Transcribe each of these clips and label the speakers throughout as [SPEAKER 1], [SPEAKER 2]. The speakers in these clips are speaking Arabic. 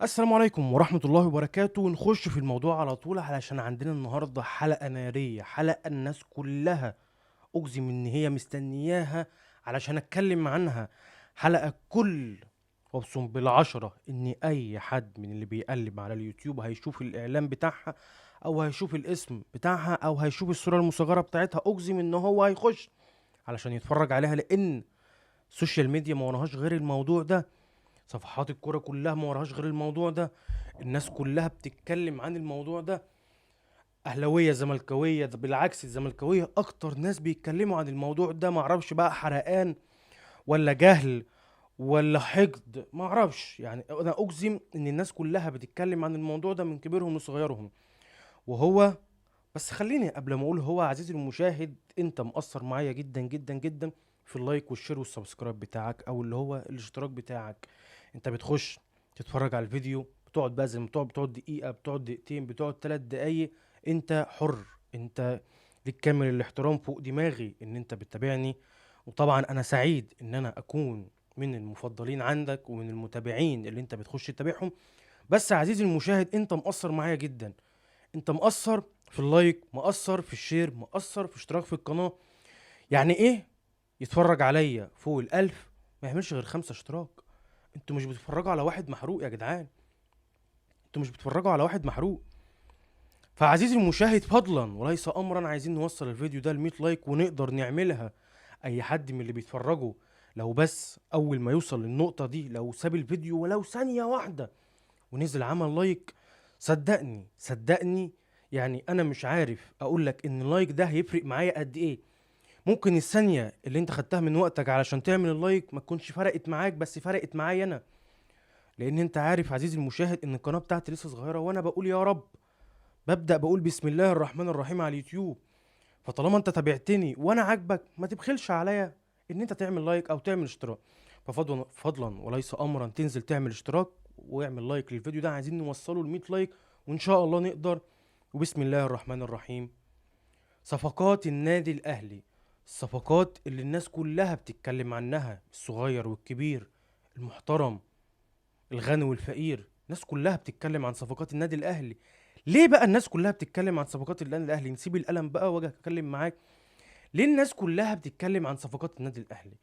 [SPEAKER 1] السلام عليكم ورحمة الله وبركاته، ونخش في الموضوع على طول علشان عندنا النهاردة حلقة نارية، حلقة الناس كلها أجزم إن هي مستنياها علشان أتكلم عنها. حلقة كل وابصم بالعشرة إن أي حد من اللي بيقلب على اليوتيوب هيشوف الإعلان بتاعها، أو هيشوف الاسم بتاعها، أو هيشوف الصورة المصغرة بتاعتها، أجزم إن هو هيخش علشان يتفرج عليها، لأن السوشيال ميديا ما وراهاش غير الموضوع ده. صفحات الكوره كلها ما وراهاش غير الموضوع ده. الناس كلها بتتكلم عن الموضوع ده، اهلاويه زملكاويه، ده بالعكس الزملكاويه اكتر ناس بيتكلموا عن الموضوع ده. ما اعرفش بقى حرقان ولا جهل ولا حقد، ما اعرفش، يعني انا اجزم ان الناس كلها بتتكلم عن الموضوع ده من كبيرهم لصغيرهم. وهو بس خليني قبل ما اقول، هو عزيزي المشاهد انت مقصر معايا جدا جدا جدا في اللايك والشير والسبسكرايب بتاعك، او اللي هو الاشتراك بتاعك. انت بتخش تتفرج على الفيديو، بتقعد بقى زي ما بتقعد دقيقة، بتقعد دقيقتين، بتقعد 3 دقايق، انت حر. انت ليك كامل الاحترام فوق دماغي ان انت بتتابعني. وطبعا انا سعيد ان انا اكون من المفضلين عندك ومن المتابعين اللي انت بتخش تتابعهم. بس عزيزي المشاهد انت مقصر معايا جدا. انت مقصر في اللايك، مقصر في الشير، مقصر في اشتراك في القناة. يعني ايه يتفرج عليا فوق الألف ما يعملش غير 5 اشتراك؟ انتوا مش بتتفرجوا على واحد محروق يا جدعان، انتوا مش بتتفرجوا على واحد محروق. فعزيزي المشاهد فضلا وليس امرا، عايزين نوصل الفيديو ده ل 100 لايك ونقدر نعملها. اي حد من اللي بيتفرجوا لو بس اول ما يوصل للنقطة دي، لو ساب الفيديو ولو ثانية واحدة ونزل عمل لايك، صدقني صدقني، يعني انا مش عارف اقول لك ان اللايك ده هيفرق معايا قد ايه. ممكن الثانية اللي انت خدتها من وقتك علشان تعمل اللايك ما تكونش فرقت معاك، بس فرقت معايا انا. لان انت عارف عزيزي المشاهد ان القناة بتاعتي لسه صغيرة، وانا بقول يا رب، ببدأ بقول بسم الله الرحمن الرحيم على اليوتيوب. فطالما انت تابعتني وانا عاجبك، ما تبخلش عليا ان انت تعمل لايك او تعمل اشتراك. ففضلا فضلا وليس امرا تنزل تعمل اشتراك واعمل لايك للفيديو ده، عايزين نوصله ل 100 لايك وان شاء الله نقدر. وبسم الله الرحمن الرحيم. صفقات النادي الاهلي، الصفقات اللي الناس كلها بتتكلم عنها، الصغير والكبير، المحترم، الغني والفقير، الناس كلها بتتكلم عن صفقات النادي الاهلي. ليه بقى الناس كلها بتتكلم عن صفقات النادي الاهلي؟ نسيب القلم بقى واجي اتكلم معاك. ليه الناس كلها بتتكلم عن صفقات النادي الاهلي؟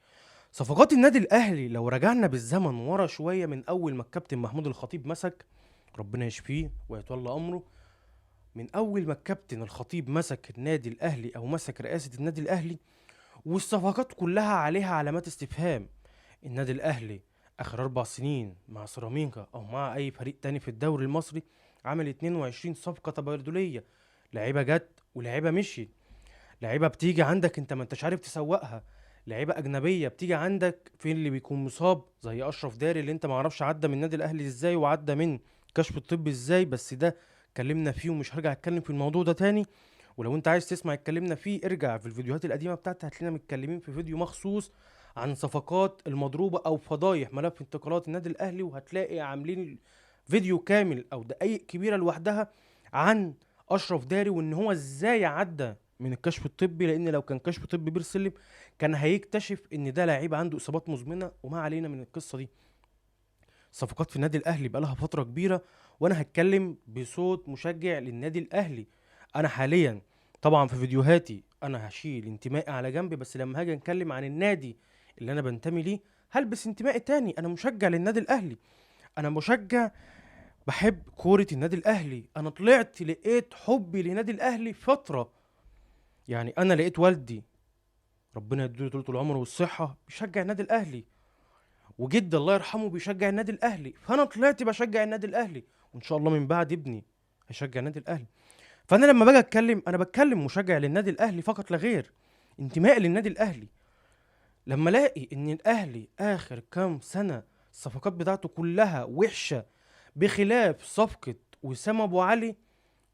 [SPEAKER 1] صفقات النادي الاهلي لو رجعنا بالزمن ورا شويه، من اول ما الكابتن محمود الخطيب مسك، ربنا يشفيه ويتولى امره، من اول ما الكابتن الخطيب مسك النادي الاهلي او مسك رئاسه النادي الاهلي، والصفقات كلها عليها علامات استفهام. النادي الاهلي اخر 4 سنين مع سيراميكا او مع اي فريق تاني في الدوري المصري عمل 22 صفقه تبادليه. لعيبه جت ولعيبه مشيت، لعيبه بتيجي عندك انت ما انتش عارف تسوقها، لعيبه اجنبيه بتيجي عندك في اللي بيكون مصاب زي اشرف داري اللي انت ما عرفش عدى من النادي الاهلي ازاي وعدى من كشف الطبي ازاي، بس ده اتكلمنا فيه ومش هرجع اتكلم في الموضوع ده تاني. ولو انت عايز تسمع اتكلمنا فيه ارجع في الفيديوهات القديمه بتاعتي، هتلاقينا متكلمين في فيديو مخصوص عن صفقات المضروبه او فضايح ملف انتقالات النادي الاهلي، وهتلاقي عاملين فيديو كامل او دقايق كبيره لوحدها عن اشرف داري وان هو ازاي عدى من الكشف الطبي. لان لو كان كشف طبي بير سلم كان هيكتشف ان ده لعيب عنده اصابات مزمنه، وما علينا من القصه دي. صفقات في النادي الاهلي بقالها فتره كبيره، وانا هتكلم بصوت مشجع للنادي الاهلي. انا حاليا طبعا في فيديوهاتي انا هشيل انتمائي على جنب، بس لما هاجي اتكلم عن النادي اللي انا بنتمي ليه هلبس انتمائي تاني. انا مشجع للنادي الاهلي، انا مشجع، بحب كورة النادي الاهلي. انا طلعت لقيت حبي لنادي الاهلي فترة، يعني انا لقيت والدي ربنا يديله طول العمر والصحة بيشجع النادي الاهلي، وجدي الله يرحمه بيشجع النادي الاهلي، فانا طلعت بشجع النادي الاهلي، وان شاء الله من بعد ابني هيشجع النادي الاهلي. فانا لما باجي اتكلم انا بتكلم مشجع للنادي الاهلي فقط لا غير، انتمائي للنادي الاهلي. لما الاقي ان الاهلي اخر كام سنه الصفقات بتاعته كلها وحشه، بخلاف صفقه وسام ابو علي،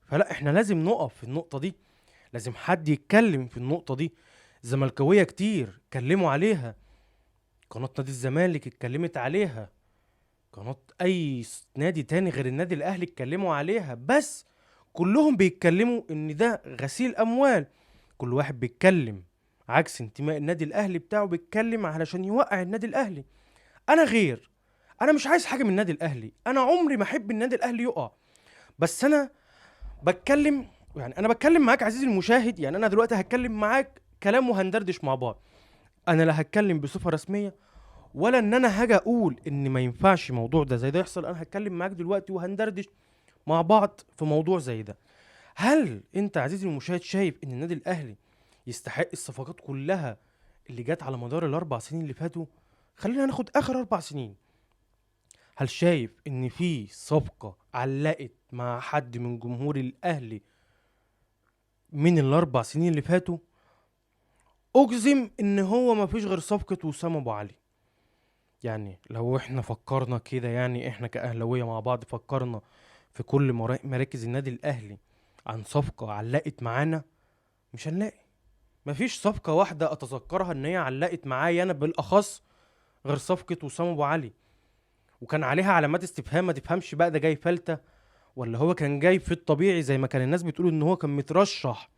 [SPEAKER 1] فلا احنا لازم نقف في النقطه دي، لازم حد يتكلم في النقطه دي. زملكاويه كتير اتكلموا عليها، قناه نادي الزمالك اتكلمت عليها، قناة اي نادي تاني غير النادي الاهلي اتكلموا عليها، بس كلهم بيتكلموا ان ده غسيل اموال. كل واحد بيتكلم عكس انتماء النادي الاهلي بتاعه، بيتكلم علشان يوقع النادي الاهلي. انا غير، انا مش عايز حاجه من النادي الاهلي، انا عمري ما احب النادي الاهلي يقع. بس انا بتكلم، يعني انا بتكلم معاك عزيزي المشاهد، يعني انا دلوقتي هتكلم معاك كلام وهندردش مع بعض. انا لا هتكلم بصفه رسميه، ولا ان انا هاجي اقول ان ما ينفعش موضوع ده زي ده يحصل. انا هتكلم معاك دلوقتي وهندردش مع بعض في موضوع زي ده. هل انت عزيزي المشاهد شايف ان النادي الاهلي يستحق الصفقات كلها اللي جت على مدار الاربع سنين اللي فاتوا؟ خلينا ناخد اخر اربع سنين. هل شايف ان في صفقة علقت مع حد من جمهور الاهلي من الاربع سنين اللي فاتوا؟ اجزم ان هو ما فيش غير صفقة وسام ابو علي. يعني لو احنا فكرنا كده، يعني احنا كاهلاوية مع بعض فكرنا في كل مراكز النادي الاهلي عن صفقة علقت معانا، مش هنلاقي. مفيش صفقة واحدة اتذكرها ان هي علقت معايا انا بالاخص غير صفقة وسام ابو علي، وكان عليها علامات استفهام. ما تفهمش بقى ده جاي فلتة ولا هو كان جاي في الطبيعي زي ما كان الناس بتقول ان هو كان مترشح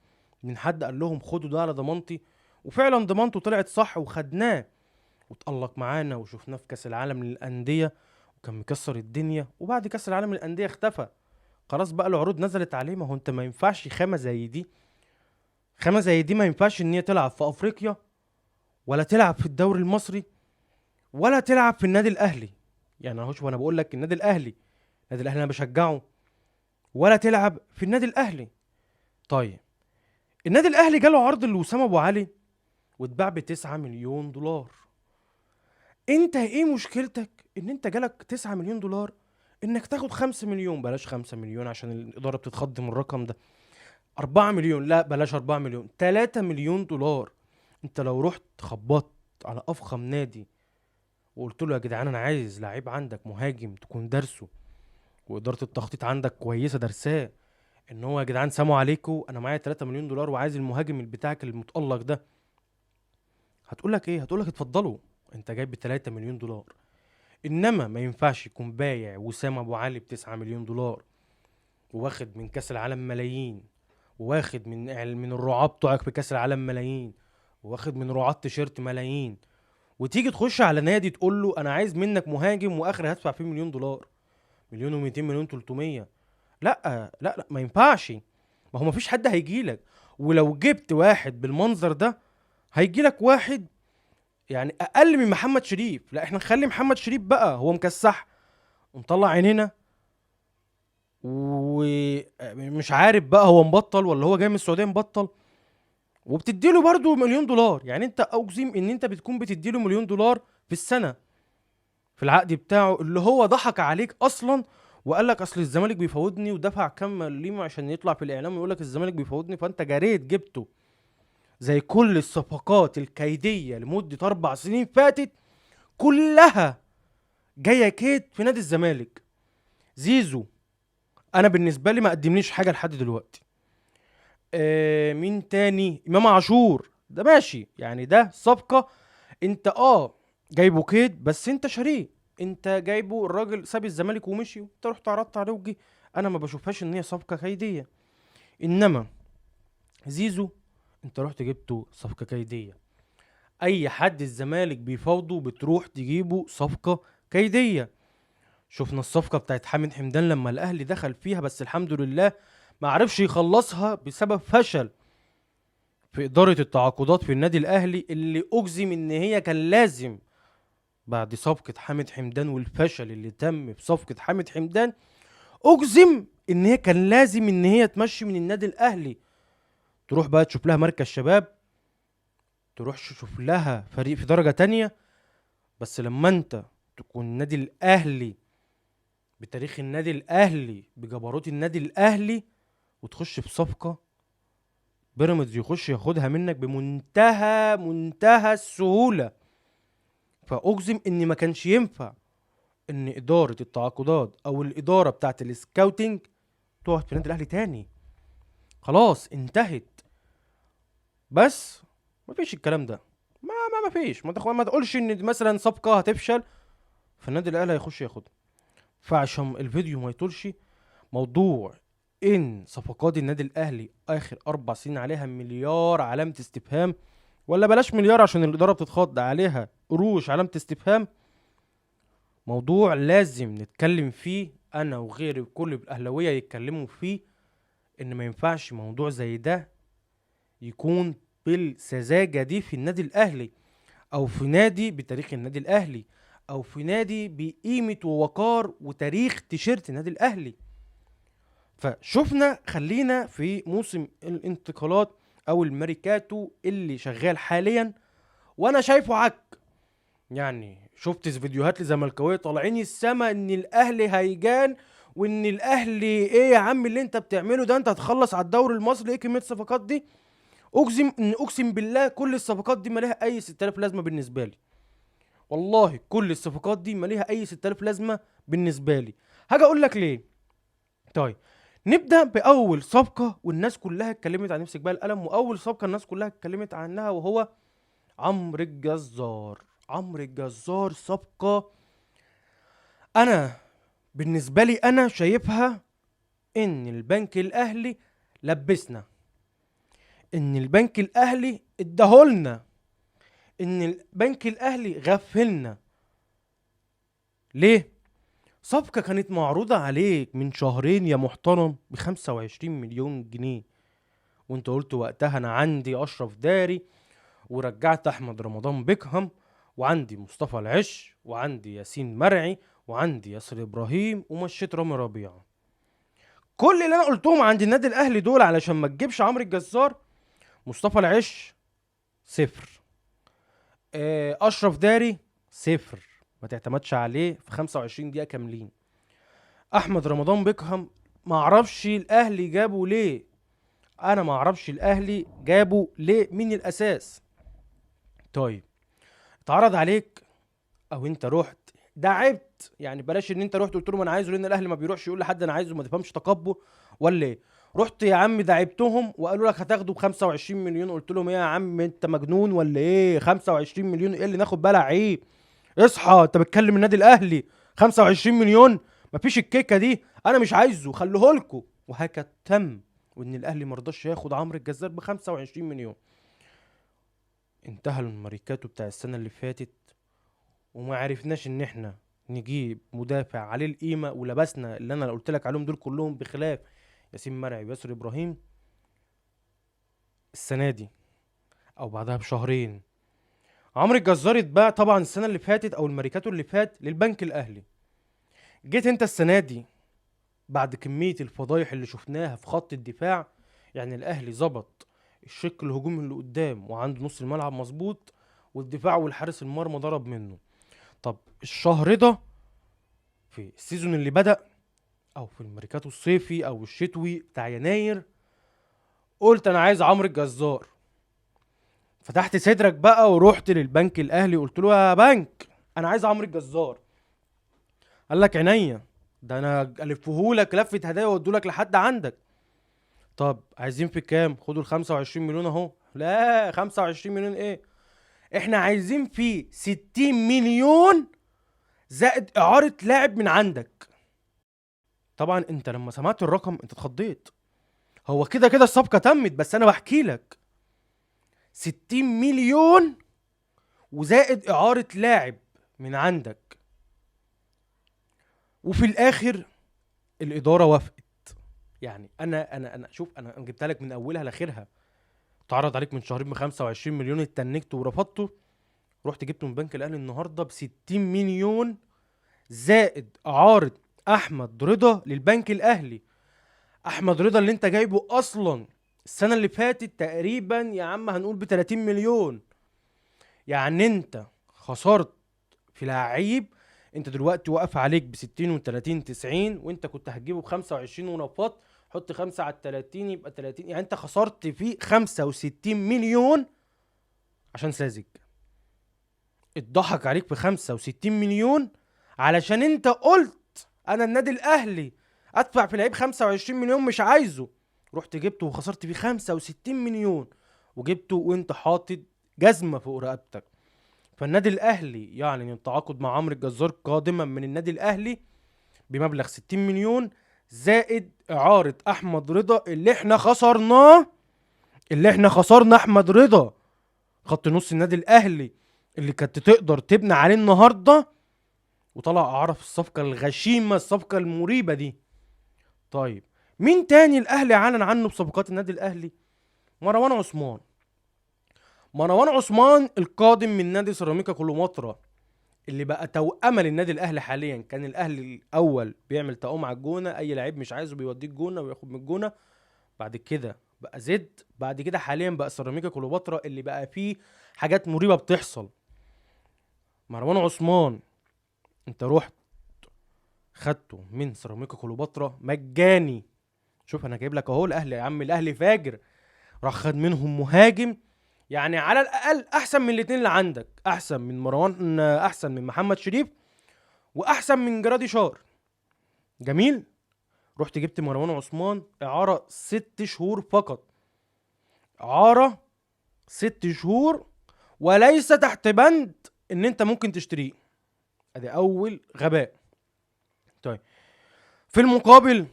[SPEAKER 1] من حد قال لهم خدوا ده على ضمانتي. وفعلا ضمانته طلعت صح وخدناه واتألق معانا وشفناه في كأس العالم للأندية وكان مكسر الدنيا. وبعد كأس العالم للأندية اختفى. خلاص بقى العروض نزلت عليه. ما هو انت ما ينفعش خامة زي دي، خامة زي دي ما ينفعش ان هي تلعب في افريقيا، ولا تلعب في الدوري المصري، ولا تلعب في النادي الاهلي. يعني اهوش وانا بقول لك النادي الاهلي، النادي الاهلي انا بشجعه، ولا تلعب في النادي الاهلي. طيب النادي الاهلي جاله عرض لوسام ابو علي واتباع ب 9 مليون دولار. انت ايه مشكلتك ان انت جالك 9 مليون دولار انك تاخد 5 مليون؟ بلاش 5 مليون عشان الاداره بتتخض من الرقم ده. 4 مليون، لا بلاش 4 مليون، 3 مليون دولار. انت لو رحت خبطت على افخم نادي وقلت له يا جدعان انا عايز لعيب عندك مهاجم تكون دارسه، واداره التخطيط عندك كويسه درساه، ان هو يا جدعان سلام عليكم انا معايا 3 مليون دولار وعايز المهاجم بتاعك المتالق ده، هتقول لك ايه؟ هتقول لك اتفضلوا، انت جايب ب 3 مليون دولار. انما ما ينفعش يكون بايع وسام ابو علي ب 9 مليون دولار وواخد من كاس العالم ملايين، وواخد من الرعاة بتوعك في كاس العالم ملايين، وواخد من رعاة تيشيرت ملايين، وتيجي تخش على نادي تقول له انا عايز منك مهاجم واخر هدفع فيه مليون دولار، مليون و200، مليون 300. لا لا لا، ما ينفعش. ما هو ما فيش حد هيجيلك. ولو جبت واحد بالمنظر ده هيجيلك واحد يعني اقل من محمد شريف. لا احنا نخلي محمد شريف بقى هو مكسح ومطلع عينينا، ومش عارف بقى هو مبطل ولا هو جاي من السعوديه مبطل، وبتديله برضه مليون دولار. يعني انت اجزم ان انت بتكون بتديله مليون دولار في السنه في العقد بتاعه اللي هو ضحك عليك اصلا وقال لك اصل الزمالك بيفوضني ودفع كام مليم عشان يطلع في الاعلام ويقول لك الزمالك بيفوضني، فانت جريت جبته زي كل الصفقات الكيديه لمده اربع سنين فاتت كلها جايه كيد في نادي الزمالك. زيزو انا بالنسبه لي ما قدمليش حاجه لحد دلوقتي. مين تاني؟ امام عاشور ده ماشي، يعني ده صفقه انت جايبه كيد بس انت شاريه. انت جايبه الراجل ساب الزمالك ومشي وانت رحت عرضت عليه وجي. انا ما بشوفهاش ان هي صفقه كيديه. انما زيزو انت رحت جبته صفقه كيديه. اي حد الزمالك بيفاوضه بتروح تجيبه صفقه كيديه. شفنا الصفقه بتاعت حامد حمدان لما الاهلي دخل فيها بس الحمد لله ما عرفش يخلصها بسبب فشل في اداره التعاقدات في النادي الاهلي، اللي اجزم ان هي كان لازم بعد صفقة حامد حمدان والفشل اللي تم في صفقة حامد حمدان، اجزم ان هي كان لازم ان هي تمشي من النادي الاهلي، تروح بقى تشوف لها مركز شباب، تروح تشوف لها فريق في درجة تانية. بس لما انت تكون النادي الاهلي بتاريخ النادي الاهلي بجبروت النادي الاهلي وتخش في صفقة بيراميدز يخش ياخدها منك بمنتهى السهولة، فاجزم ان ما كانش ينفع ان اداره التعاقدات او الاداره بتاعت السكاوتنج تقعد في النادي الاهلي تاني. خلاص انتهت. بس مفيش الكلام ده. ما فيش. ما تقولش ان مثلا صفقه هتفشل فالنادي الاهلي هيخش ياخدها. فعشان الفيديو ما يطولش، موضوع ان صفقات النادي الاهلي اخر اربع سنين عليها مليار علامه استفهام، ولا بلاش مليار عشان الاداره بتتخض عليها قروش علامه استفهام، موضوع لازم نتكلم فيه انا وغيري وكل الاهلاويه يتكلموا فيه، ان ما ينفعش موضوع زي ده يكون بالسذاجه دي في النادي الاهلي، او في نادي بتاريخ النادي الاهلي، او في نادي بقيمه ووقار وتاريخ تيشيرت النادي الاهلي. فشفنا، خلينا في موسم الانتقالات او الميركاتو اللي شغال حاليا، وانا شايفه عك. يعني شفت فيديوهات لزملكاويه طالعين السما ان الاهلي هيجان، وان الاهلي ايه يا عم اللي انت بتعمله ده، انت هتخلص على الدوري المصري، ايه كميه الصفقات دي؟ اقسم بالله كل الصفقات دي ما لها اي 6000 لازمه بالنسبه لي. والله كل الصفقات دي ما ليها اي 6000 لازمه بالنسبه لي. هاجي اقول لك ليه. طيب، نبدا باول صفقه والناس كلها اتكلمت عن نفسك بقى القلم، واول صفقه الناس كلها اتكلمت عنها وهو عمرو الجزار. عمرو الجزار صفقه انا بالنسبه لي انا شايفها ان البنك الاهلي لبسنا، ان البنك الاهلي اداهولنا، ان البنك الاهلي غفلنا. ليه؟ صفقة كانت معروضة عليك من شهرين يا محترم ب25 مليون جنيه، وانت قلت وقتها انا عندي اشرف داري، ورجعت احمد رمضان بيكهام، وعندي مصطفى العش، وعندي ياسين مرعي، وعندي ياسر ابراهيم، ومشيت رامي ربيعه. كل اللي انا قلتهم عند النادي الاهلي دول علشان ما تجيبش عمرو الجزار: مصطفى العش صفر، اشرف داري صفر، ما تعتمدش عليه في 25 دقيقه كاملين. احمد رمضان بيكهام ما اعرفش الاهلي جابه ليه، انا ما اعرفش الاهلي جابه ليه من الاساس. طيب، اتعرض عليك او انت رحت دعبت، يعني بلاش ان انت رحت قلت لهم انا عايزه، لان الاهلي ما بيروحش يقول لحد انا عايزه، ما تفهمش تكبر ولا ايه. رحت يا عم دعبتهم وقالوا لك هتاخده ب 25 مليون، قلت لهم ايه يا عم انت مجنون ولا ايه؟ 25 مليون ايه اللي ناخد بالها عيب؟ اصحى، انت بتكلم النادي الاهلي. 25 مليون مفيش الكيكه دي، انا مش عايزه، خلوه لكم. وهكذا تم، وان الاهلي مرضاش ياخد عمرو الجزار ب 25 مليون. انتهى الماريكاتو بتاع السنه اللي فاتت، وما عرفناش ان احنا نجيب مدافع عليه القيمه، ولبسنا اللي انا قلت لك عليهم دول كلهم بخلاف ياسين مرعي وياسر ابراهيم. السنه دي او بعدها بشهرين عمرو الجزار اتباع طبعا السنه اللي فاتت او الماريكاتو اللي فات للبنك الاهلي. جيت انت السنه دي بعد كميه الفضايح اللي شفناها في خط الدفاع، يعني الاهلي ظبط الشق الهجومي اللي قدام وعنده نص الملعب مظبوط، والدفاع والحارس المرمى ضرب منه. طب الشهر ده في السيزون اللي بدأ، او في الميركاتو الصيفي او الشتوي بتاع يناير، قلت انا عايز عمرو الجزار. فتحت صدرك بقى ورحت للبنك الاهلي قلت له يا بنك انا عايز عمرو الجزار. قال لك عينيا، ده انا الفهولك لفه هدايا وادولك لحد عندك. طب عايزين في كام؟ خدوا ال 25 مليون اهو. لا 25 مليون ايه، احنا عايزين فيه 60 مليون زائد اعاره لاعب من عندك. طبعا انت لما سمعت الرقم انت اتخضيت. هو كده كده الصفقه تمت، بس انا بحكي لك 60 مليون وزائد اعاره لاعب من عندك. وفي الاخر الاداره وافقت. يعني انا شوف، انا جبتها لك من اولها لاخرها. اتعرض عليك من شهرين ب 25 مليون، اتنكت ورفضته، رحت جبته من بنك الاهلي النهارده ب 60 مليون زائد اعاره احمد رضا للبنك الاهلي. احمد رضا اللي انت جايبه اصلا السنه اللي فاتت تقريبا يا عم هنقول ب 30 مليون. يعني انت خسرت في لعيب، انت دلوقتي واقف عليك ب 60 و30 90، وانت كنت هتجيبه ب 25 ونفضت، حط 5 على ال 30 يبقى 30، يعني انت خسرت فيه 65 مليون عشان ساذج. اتضحك عليك ب 65 مليون علشان انت قلت انا النادي الاهلي ادفع في لعيب 25 مليون مش عايزه، رحت جبته وخسرت فيه 65 مليون، وجبته وانت حاطط جزمه فوق رقبتك. فالنادي الاهلي يعلن التعاقد مع عمرو الجزار قادما من النادي الاهلي بمبلغ 60 مليون زائد اعاره احمد رضا اللي احنا خسرنا احمد رضا، خط نص النادي الاهلي اللي كانت تقدر تبني عليه النهارده، وطلع اعاره في الصفقه الغشيمه، الصفقه المريبه دي. طيب، مين تاني الاهلي اعلن عنه بصفقات النادي الاهلي؟ مروان عثمان. مروان عثمان القادم من نادي سيراميكا كليوباترا، اللي بقى توأمة للنادي الاهلي حاليا. كان الاهلي الاول بيعمل تأم على الجونه، اي لعيب مش عايزه بيوديه الجونه وياخد من الجونه. بعد كده بقى زد، بعد كده حاليا بقى سيراميكا كليوباترا اللي بقى فيه حاجات مريبه بتحصل. مروان عثمان انت رحت خدته من سيراميكا كليوباترا مجاني. شوف انا جايب لك اهو، الاهلي يا عم، الاهلي فاجر، راح خد منهم مهاجم يعني على الاقل احسن من الاثنين اللي عندك، احسن من مروان، احسن من محمد شريف، واحسن من جرادي شار. جميل. رحت جبت مروان عثمان اعاره 6 شهور فقط، اعاره 6 شهور، وليس تحت بند ان انت ممكن تشتريه. ادي اول غباء. طيب، في المقابل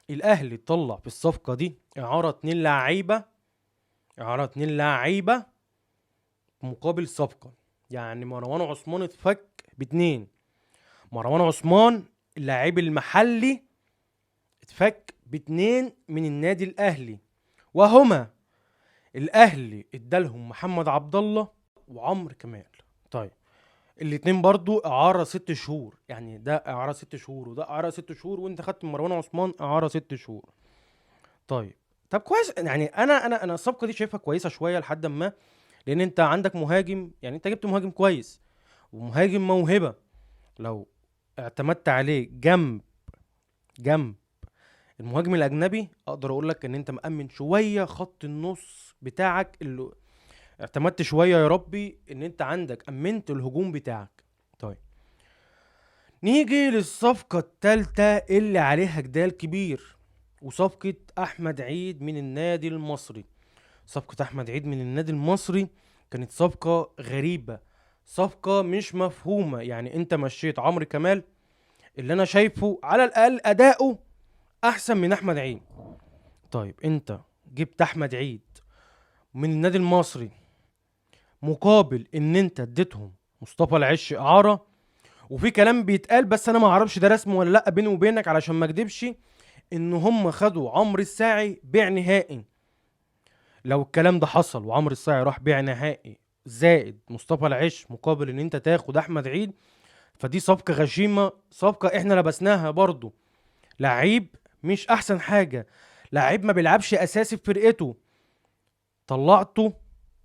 [SPEAKER 1] الاهلي طلع في الصفقه دي اعاره 2 لعيبه، اعاره 2 لعيبه مقابل صفقه. يعني مروان عثمان اتفك باتنين. مروان عثمان اللاعب المحلي اتفك باتنين من النادي الاهلي، وهما الاهلي ادالهم محمد عبد الله وعمرو كمال. طيب، الاتنين برضو اعاره 6 شهور، يعني ده اعاره 6 شهور وده اعاره 6 شهور، وانت خدت من مروان عثمان اعاره 6 شهور. طيب، طب كويس. يعني انا الصفقه دي شايفها كويسه شويه لحد ما، لان انت عندك مهاجم، يعني انت جبت مهاجم كويس ومهاجم موهبه. لو اعتمدت عليه جنب المهاجم الاجنبي، اقدر اقول لك ان انت مأمن شويه خط النص بتاعك، اللي اعتمدت شويه يا ربي ان انت عندك امنت الهجوم بتاعك. طيب، نيجي للصفقه الثالثه اللي عليها جدال كبير، وصفقه احمد عيد من النادي المصري. صفقه احمد عيد من النادي المصري كانت صفقه غريبه، صفقه مش مفهومه. يعني انت مشيت عمرو كمال اللي انا شايفه على الاقل اداؤه احسن من احمد عيد. طيب، انت جبت احمد عيد من النادي المصري مقابل ان انت اديتهم مصطفى العش اعاره. وفي كلام بيتقال بس انا ما اعرفش ده رسمي ولا لا، بيني وبينك علشان ما اكدبش، ان هم خدوا عمرو الساعي بيع نهائي. لو الكلام ده حصل وعمرو الساعي راح بيع نهائي زائد مصطفى العش مقابل ان انت تاخد احمد عيد، فدي صفقه غشيمه، صفقه احنا لبسناها برضو. لعيب مش احسن حاجه، لعيب ما بيلعبش اساسي في فرقته، طلعته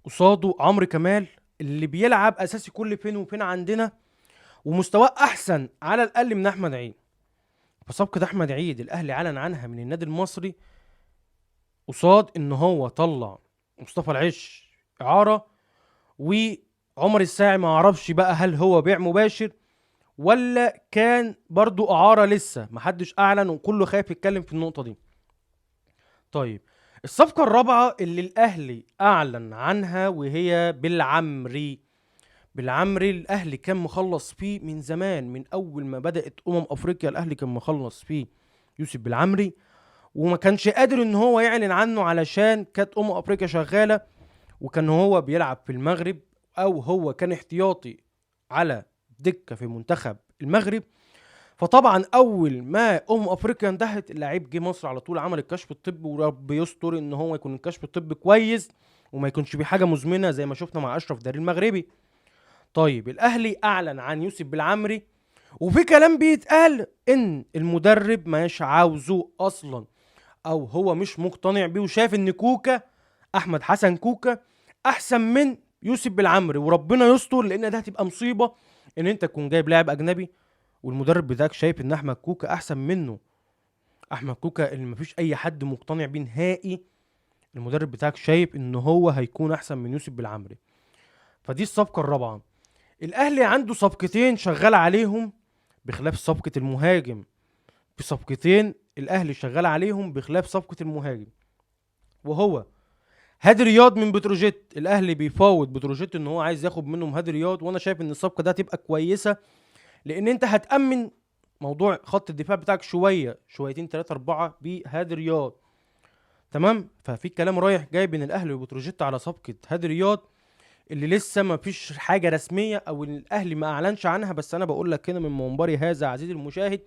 [SPEAKER 1] قصاده عمرو كمال اللي بيلعب اساسي كل فين وفين عندنا، ومستواه احسن على الاقل من احمد عيد. فصفقه احمد عيد الاهلي اعلن عنها من النادي المصري قصاد ان هو طلع مصطفى العش اعاره، وعمر الساعي ما اعرفش بقى هل هو بيع مباشر ولا كان برضو اعاره، لسه محدش اعلن وكله خايف يتكلم في النقطه دي. طيب، الصفقه الرابعه اللي الاهلي اعلن عنها وهي بالعمري. بالعمري الاهلي كان مخلص فيه من زمان، من اول ما بدات افريقيا الاهلي كان مخلص فيه يوسف بالعمري، وما كانش قادر ان هو يعلن عنه علشان كانت افريقيا شغاله، وكان هو بيلعب في المغرب، او هو كان احتياطي على دكه في منتخب المغرب. فطبعا اول ما افريقيا انتهت اللعيب جه مصر على طول عمل الكشف الطبي، ورب يستر ان هو يكون الكشف الطبي كويس وما يكونش بيه حاجه مزمنه زي ما شفنا مع اشرف داري المغربي. طيب، الاهلي اعلن عن يوسف بالعمري، وفي كلام بيتقال ان المدرب مش عاوزه اصلا، او هو مش مقتنع بيه وشايف ان كوكا، احمد حسن كوكا، احسن من يوسف بالعمري. وربنا يستر، لان ده هتبقى مصيبه ان انت تكون جايب لاعب اجنبي والمدرب بتاعك شايف ان احمد كوكا احسن منه. احمد كوكا اللي مفيش اي حد مقتنع بيه نهائي، المدرب بتاعك شايف ان هو هيكون احسن من يوسف بالعمري. فدي الصفقه الرابعه. الاهلي عنده صفقتين شغال عليهم بخلاف صفقه المهاجم. في صفقتين الاهلي شغال عليهم بخلاف صفقه المهاجم، وهو هادي رياض من بتروجيت. الاهلي بيفاوض بتروجيت ان هو عايز ياخد منهم هادي رياض، وانا شايف ان الصفقه ده هتبقى كويسه، لان انت هتامن موضوع خط الدفاع بتاعك شويه شويتين 3 4 بهادي رياض. تمام. ففي كلام رايح جاي بين الاهلي وبتروجيت على صفقه هادي رياض. اللي لسه ما فيش حاجه رسميه او الاهلي ما اعلنش عنها، بس انا بقول لك هنا من منبري هذا عزيزي المشاهد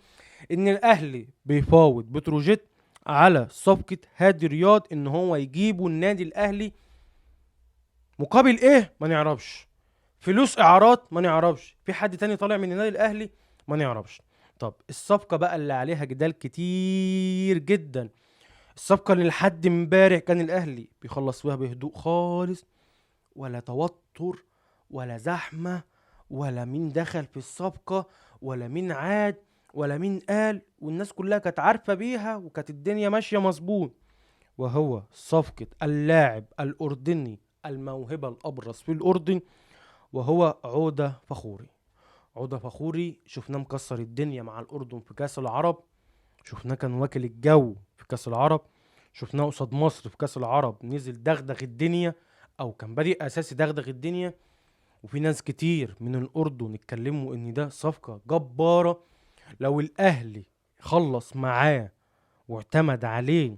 [SPEAKER 1] ان الاهلي بيفاوض بتروجيت على صفقه هادي رياض ان هو يجيبه النادي الاهلي. مقابل ايه ما نعرفش، فلوس اعارات ما نعرفش، في حد تاني طالع من النادي الاهلي ما نعرفش. طب الصفقه بقى اللي عليها جدال كتير جدا، الصفقه اللي لحد امبارح كان الاهلي بيخلص فيها بهدوء خالص، ولا توتر ولا زحمه، ولا مين دخل في الصفقه ولا مين عاد ولا مين قال، والناس كلها كانت عارفه بيها وكانت الدنيا ماشيه مظبوط. وهو صفقه اللاعب الاردني الموهبه الابرز في الاردن، وهو عودة فخوري. عودة فخوري شفناه مكسر الدنيا مع الأردن في كأس العرب، شفناه كان واكل الجو في كأس العرب، شفناه قصاد مصر في كأس العرب نزل دغدغ الدنيا، أو كان بادئ أساسي دغدغ الدنيا. وفي ناس كتير من الأردن اتكلموا إن ده صفقة جبارة، لو الأهلي خلص معاه واعتمد عليه،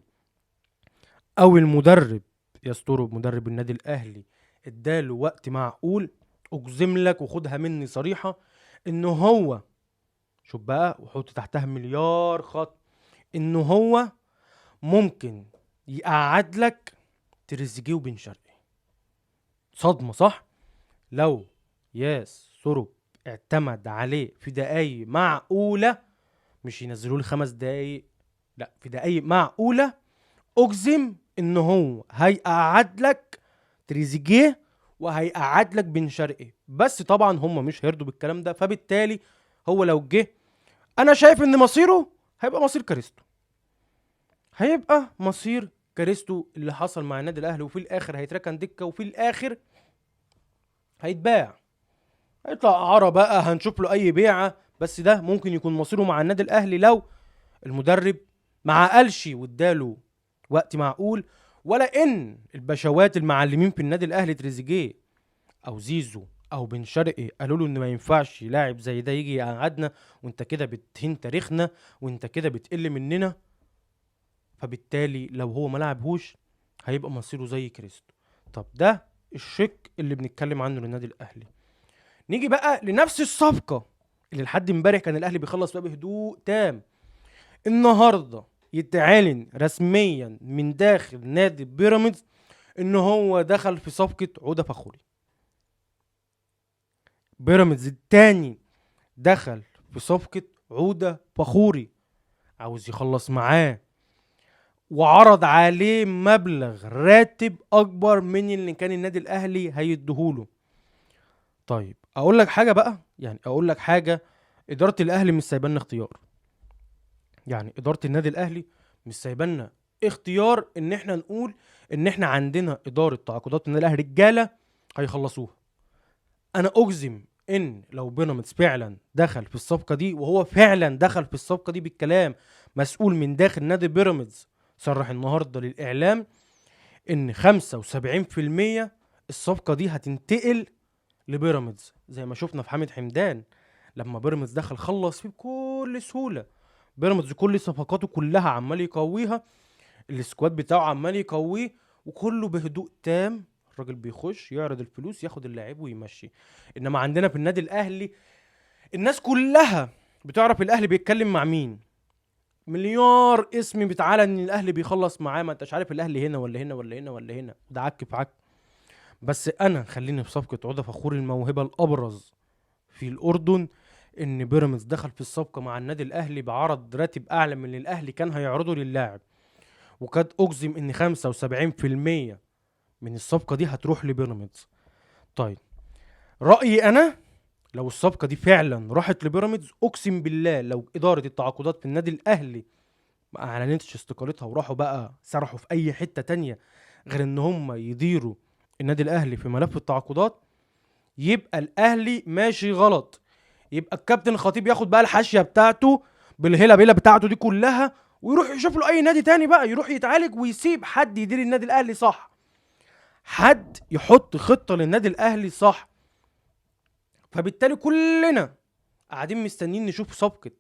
[SPEAKER 1] أو المدرب يستر مدرب النادي الأهلي اداله وقت معقول، أجزم لك وخدها مني صريحة إنه هو، شوف بقى وحط تحتها مليار خط، انه هو ممكن يقعد لك تريزيجيه وبن شرقي. صدمه صح؟ لو ياس سورو اعتمد عليه في دقايق معقوله، مش ينزلوا لي 5 دقايق، لا في دقايق معقوله، اجزم ان هو هيقعد لك تريزيجيه وهيقعد لك بن شرقي. بس طبعا هم مش هيرضوا بالكلام ده، فبالتالي هو لو جه، انا شايف ان مصيره هيبقى مصير كاريستو، هيبقى مصير كاريستو اللي حصل مع النادي الاهلي، وفي الاخر هيتركن دكه، وفي الاخر هيتباع، هيطلع اعاره بقى، هنشوف له اي بيعه. بس ده ممكن يكون مصيره مع النادي الاهلي لو المدرب ما عقلش واداله وقت معقول، ولا ان البشوات المعلمين في النادي الاهلي تريزيجيه او زيزو او بن شرقي قالوا له ان ما ينفعش لاعب زي ده يجي يقعدنا، وانت كده بتهين تاريخنا، وانت كده بتقل مننا. فبالتالي لو هو ما لعبهوش هيبقى مصيره زي كريستو. طب ده الشق اللي بنتكلم عنه للنادي الاهلي. نيجي بقى لنفس الصفقه اللي لحد امبارح كان الاهلي بيخلص فيها بهدوء تام، النهارده يتعلن رسميا من داخل نادي بيراميدز ان هو دخل في صفقه عوده فخوري. بيراميدز التاني دخل في صفقه عوده فخوري، عاوز يخلص معاه، وعرض عليه مبلغ راتب اكبر من اللي كان النادي الاهلي هيديهوله. طيب اقول لك حاجه بقى، يعني اقول لك حاجه، اداره الاهلي مش سايبانا اختيار، يعني اداره النادي الاهلي مش سايبانا اختيار ان احنا نقول ان احنا عندنا اداره تعاقدات النادي الاهلي رجاله هيخلصوها. انا اجزم ان لو بيراميدز فعلا دخل في الصفقه دي، وهو فعلا دخل في الصفقه دي بالكلام، مسؤول من داخل نادي بيراميدز صرح النهارده للاعلام ان 75% الصفقه دي هتنتقل لبيراميدز، زي ما شفنا في حامد حمدان لما بيراميدز دخل خلص فيه بكل سهوله. بيراميدز كل صفقاته كلها عمال يقويها، السكواد بتاعه عمال يقويه، وكله بهدوء تام، الراجل بيخش يعرض الفلوس ياخد اللاعب ويمشي. انما عندنا في النادي الاهلي الناس كلها بتعرف الاهلي بيتكلم مع مين، مليار اسم بتعالى ان الاهلي بيخلص معاه، ما انتش عارف الاهلي هنا ولا هنا ولا هنا ولا هنا، ده عك في عك. بس انا خليني في صفقه عوده فخور الموهبه الابرز في الاردن، ان بيراميدز دخل في الصفقه مع النادي الاهلي بعرض راتب اعلى من اللي الاهلي كان هيعرضه للاعب، وقد اجزم ان 75% من الصفقه دي هتروح لبيراميدز. طيب رايي انا، لو الصفقه دي فعلا راحت لبيراميدز، اقسم بالله لو اداره التعاقدات في النادي الاهلي ما اعلنتش استقالتها وراحوا بقى سرحوا في اي حته تانية غير ان هم يديروا النادي الاهلي في ملف التعاقدات، يبقى الاهلي ماشي غلط. يبقى الكابتن الخطيب ياخد بقى الحاشيه بتاعته بالهيله بيلا بتاعته دي كلها، ويروح يشوف له اي نادي تاني بقى يروح يتعالج، ويسيب حد يدير النادي الاهلي صح، حد يحط خطه للنادي الاهلي صح. فبالتالي كلنا قاعدين مستنيين نشوف صفقه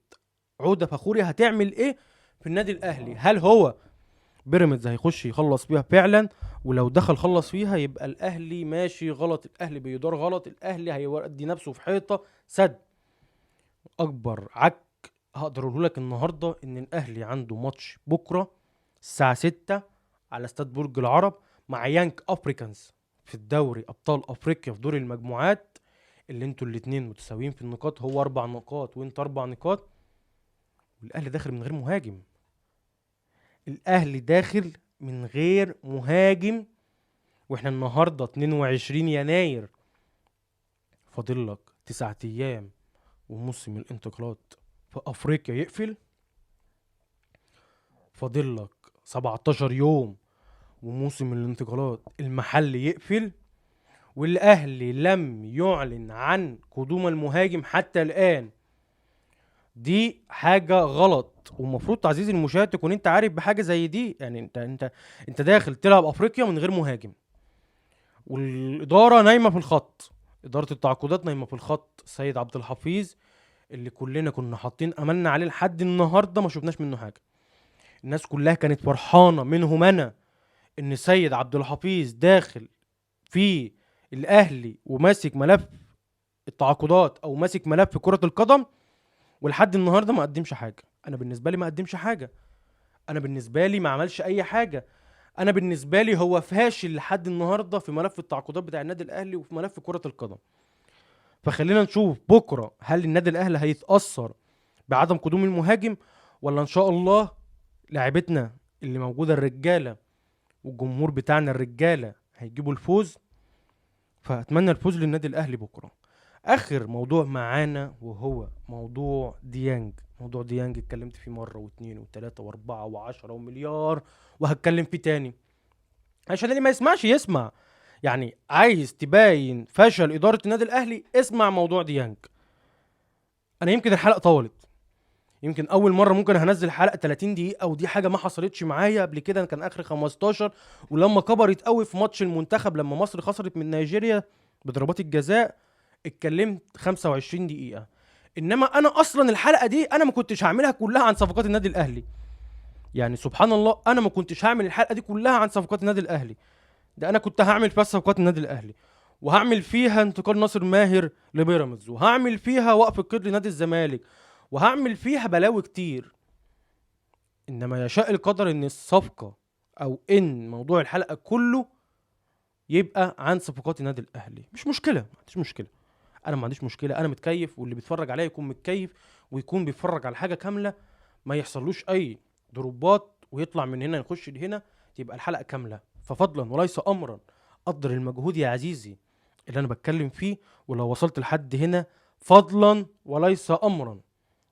[SPEAKER 1] عوده فخوري هتعمل ايه في النادي الاهلي. هل هو بيراميدز هيخش يخلص فيها فعلا، ولو دخل خلص فيها يبقى الاهلي ماشي غلط، الاهلي بيدار غلط، الاهلي هيودي نفسه في حيطه سد. اكبر عك هقدر اقوله لك النهارده ان الاهلي عنده ماتش بكره الساعه 6 على استاد برج العرب مع يانك افريكانز في الدوري ابطال افريقيا في دور المجموعات، اللي انتوا الاتنين متساويين في النقاط، هو 4 نقاط وانت 4 نقاط، والاهلي داخل من غير مهاجم. الاهلي داخل من غير مهاجم، واحنا النهارده 22 يناير، فاضل لك 9 ايام وموسم الانتقالات في افريقيا يقفل، فاضل لك 17 يوم وموسم الانتقالات المحلي يقفل، والاهلي لم يعلن عن قدوم المهاجم حتى الان. دي حاجة غلط، ومفروض عزيزي المشاهد تكون انت عارف بحاجة زي دي. يعني انت داخل تلعب افريقيا من غير مهاجم، والادارة نايمة في الخط، ادارة التعاقدات نايمة في الخط. سيد عبد الحفيظ اللي كلنا كنا حاطين املنا عليه لحد النهارده ما شفناش منه حاجة. الناس كلها كانت فرحانة منهم انا ان سيد عبد الحفيظ داخل في الاهلي وماسك ملف التعاقدات او ماسك ملف كرة القدم، ولحد النهارده ما قدمش حاجة. انا بالنسبة لي ما قدمش حاجة، انا بالنسبة لي ما عملش اي حاجة، انا بالنسبة لي هو فاشل لحد النهارده في ملف التعاقدات بتاع النادي الاهلي وفي ملف كرة القدم. فخلينا نشوف بكرة هل النادي الاهلي هيتأثر بعدم قدوم المهاجم، ولا ان شاء الله لاعبتنا اللي موجودة الرجالة والجمهور بتاعنا الرجالة هيجيبوا الفوز. فاتمنى الفوز للنادي الاهلي بكره. اخر موضوع معانا وهو موضوع ديانج. موضوع ديانج اتكلمت فيه مره واثنين وثلاثه واربعه وعشرة ومليار، وهتكلم فيه تاني عشان اللي ما يسمعش يسمع. يعني عايز تباين فشل اداره النادي الاهلي، اسمع موضوع ديانج. انا يمكن الحلقه طولت، يمكن اول مره ممكن هنزل حلقه 30 دقيقه، ودي حاجه ما حصلتش معايا قبل كده، كان اخر 15. ولما كبرت قوي في ماتش المنتخب لما مصر خسرت من نيجيريا بضربات الجزاء اتكلمت 25 دقيقه. انما انا اصلا الحلقه دي انا ما كنتش هعملها كلها عن صفقات النادي الاهلي. يعني سبحان الله، انا ما كنتش هعمل الحلقه دي كلها عن صفقات النادي الاهلي. ده انا كنت هعمل فيها صفقات النادي الاهلي، وهعمل فيها انتقال ناصر ماهر لبيراميدز، وهعمل فيها وقف القيد لنادي الزمالك، وهعمل فيها بلاوي كتير. انما يشاء القدر ان الصفقه او ان موضوع الحلقه كله يبقى عن صفقات النادي الاهلي. مش مشكله، ما عنديش مشكله، انا ما عنديش مشكله، انا متكيف، واللي بيتفرج عليا يكون متكيف ويكون بيتفرج على حاجه كامله، ما يحصلوش اي ضربات ويطلع من هنا يخش لهنا، تبقى الحلقه كامله. ففضلا وليس امرا قدر المجهود يا عزيزي اللي انا بتكلم فيه، ولو وصلت لحد هنا فضلا وليس امرا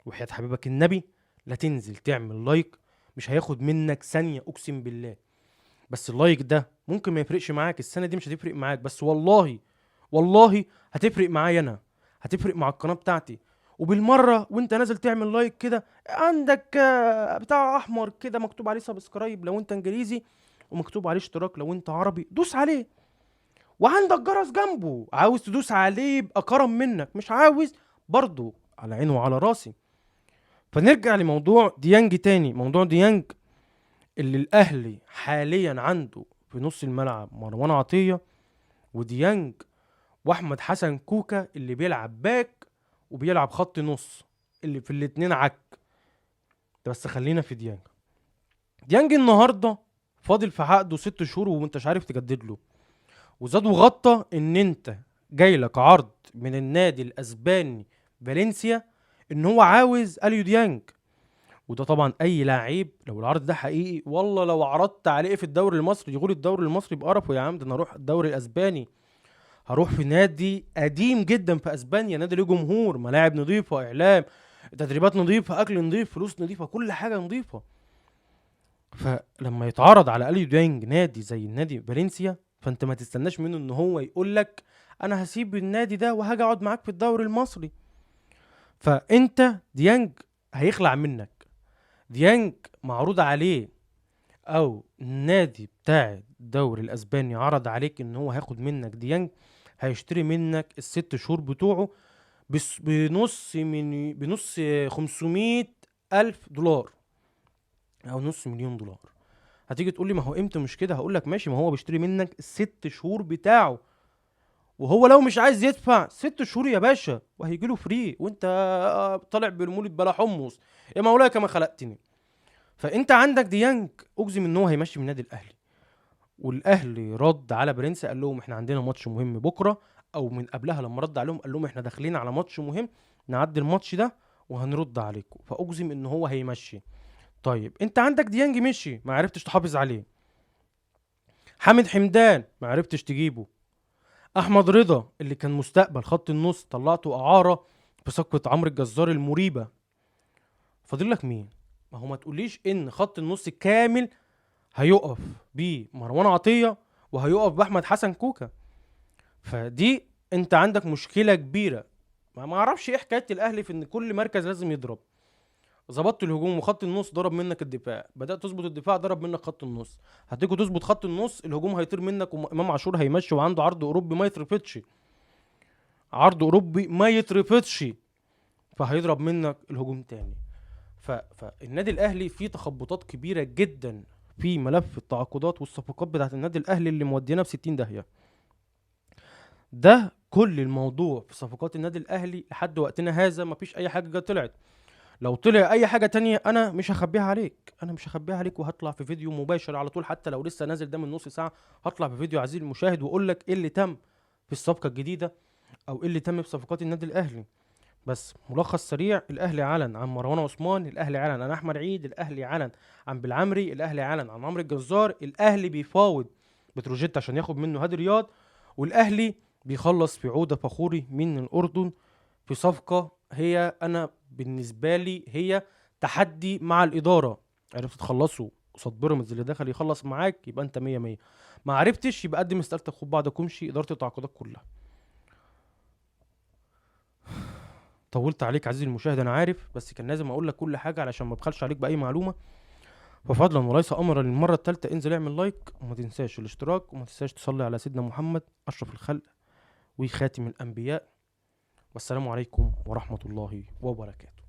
[SPEAKER 1] وحياة حبيبك النبي لا تنزل تعمل لايك. مش هياخد منك ثانية اقسم بالله، بس اللايك ده ممكن ما يفرقش معاك السنة دي، مش هتفرق معاك، بس والله والله هتفرق معايا انا، هتفرق مع القناة بتاعتي. وبالمرة وانت نازل تعمل لايك كده، عندك بتاع احمر كده مكتوب عليه سبسكرايب لو انت انجليزي، ومكتوب عليه اشتراك لو انت عربي، دوس عليه. وعندك جرس جنبه، عاوز تدوس عليه يبقى كرم منك، مش عاوز برضو على عيني وعلى راسي. فنرجع لموضوع ديانج تاني. موضوع ديانج اللي الاهلي حاليا عنده في نص الملعب مروان عطية وديانج واحمد حسن كوكا اللي بيلعب باك وبيلعب خط نص، اللي في الاتنين عك. بس خلينا في ديانج. ديانج النهارده فاضل في عقده 6 شهور وانت مش عارف تجدد له، وزاد وغطى ان انت جاي لك عرض من النادي الاسباني فالنسيا ان هو عاوز اليو ديانج. وده طبعا اي لاعب لو العرض ده حقيقي، والله لو عرضت عليه في الدوري المصري يقول الدوري المصري بقرفه، يا عم ده انا اروح الدوري الاسباني، هروح في نادي قديم جدا في اسبانيا، نادي له جمهور، ملاعب نظيفه، اعلام، تدريبات نظيفه، اكل نظيف، فلوس نظيفه، كل حاجه نظيفه. فلما يتعرض على اليو ديانج نادي زي النادي فالنسيا، فانت ما تستناش منه ان هو يقول لك انا هسيب النادي ده وهاجي اقعد معاك في الدوري المصري. فانت ديانج هيخلع منك. ديانج معروض عليه او النادي بتاع الدوري الاسباني عرض عليك ان هو هياخد منك ديانج، هيشتري منك ال6 شهور بتوعه بنص 500 الف دولار او نص مليون دولار. هتيجي تقول لي ما هو قيمته مش كده، هقول لك ماشي، ما هو بيشتري منك الست شهور بتاعه، وهو لو مش عايز يدفع 6 شهور يا باشا وهيجي له فري، وانت طالع بالمولد بلا حمص، يا مولاي كما خلقتني. فانت عندك ديانج اجزم ان هو هيمشي من النادي الاهلي، والاهلي رد على برنس قال لهم احنا عندنا ماتش مهم بكره، او من قبلها لما رد عليهم قال لهم احنا داخلين على ماتش مهم، نعدي الماتش ده وهنرد عليكم، فاجزم ان هو هيمشي. طيب انت عندك ديانج مشي ما عرفتش تحافظ عليه، حامد حمدان ما عرفتش تجيبه، احمد رضا اللي كان مستقبل خط النص طلعته اعاره في صفقه عمرو الجزار المريبه، فاضل لك مين؟ ما هو ما تقوليش ان خط النص كامل هيقف بمروان عطيه وهيقف باحمد حسن كوكا، فدي انت عندك مشكله كبيره. ما اعرفش ايه حكايه الاهلي في ان كل مركز لازم يضرب. ظبطت الهجوم وخط النص ضرب منك الدفاع، بدات تظبط الدفاع ضرب منك خط النص، هتيجي تظبط خط النص الهجوم هيطير منك، وامام عاشور هيمشي وعنده عرض اوروبي ما يترفضش، عرض اوروبي ما يترفضش، فهيضرب منك الهجوم تاني. فالنادي الاهلي فيه تخبطات كبيره جدا في ملف التعاقدات والصفقات بتاعت النادي الاهلي اللي مودينا في 60 داهيه. ده كل الموضوع في صفقات النادي الاهلي لحد وقتنا هذا، مفيش اي حاجه جت طلعت. لو طلع اي حاجه تانية انا مش هخبيها عليك، انا مش هخبيها عليك، وهطلع في فيديو مباشر على طول، حتى لو لسه نازل ده من نص ساعه هطلع في فيديو عزيزي المشاهد واقول لك ايه اللي تم في الصفقه الجديده، او ايه اللي تم في صفقات النادي الاهلي. بس ملخص سريع: الاهلي اعلن عن مروان عثمان، الاهلي اعلن عن احمد عيد، الاهلي اعلن عن بالعمري، الاهلي اعلن عن عمرو الجزار، الاهلي بيفاوض بتروجيت عشان ياخد منه هادي رياض، والاهلي بيخلص في عودة فخوري من الاردن في صفقة هي انا بالنسبة لي هي تحدي مع الادارة. عرفت تخلصوا قصاد بيراميدز اللي دخل يخلص معاك يبقى انت مية مية، ما عرفتش يبقى قدم استقالتك خد بعضك وامشي. ادارة التعاقدات كلها. طولت عليك عزيزي المشاهد انا عارف، بس كان لازم اقول لك كل حاجه علشان ما ابخلش عليك باي معلومه. ففضلا وليس امرا للمره الثالثه انزل اعمل لايك وما تنساش الاشتراك وما تنساش تصلي على سيدنا محمد اشرف الخلق وخاتم الانبياء. والسلام عليكم ورحمه الله وبركاته.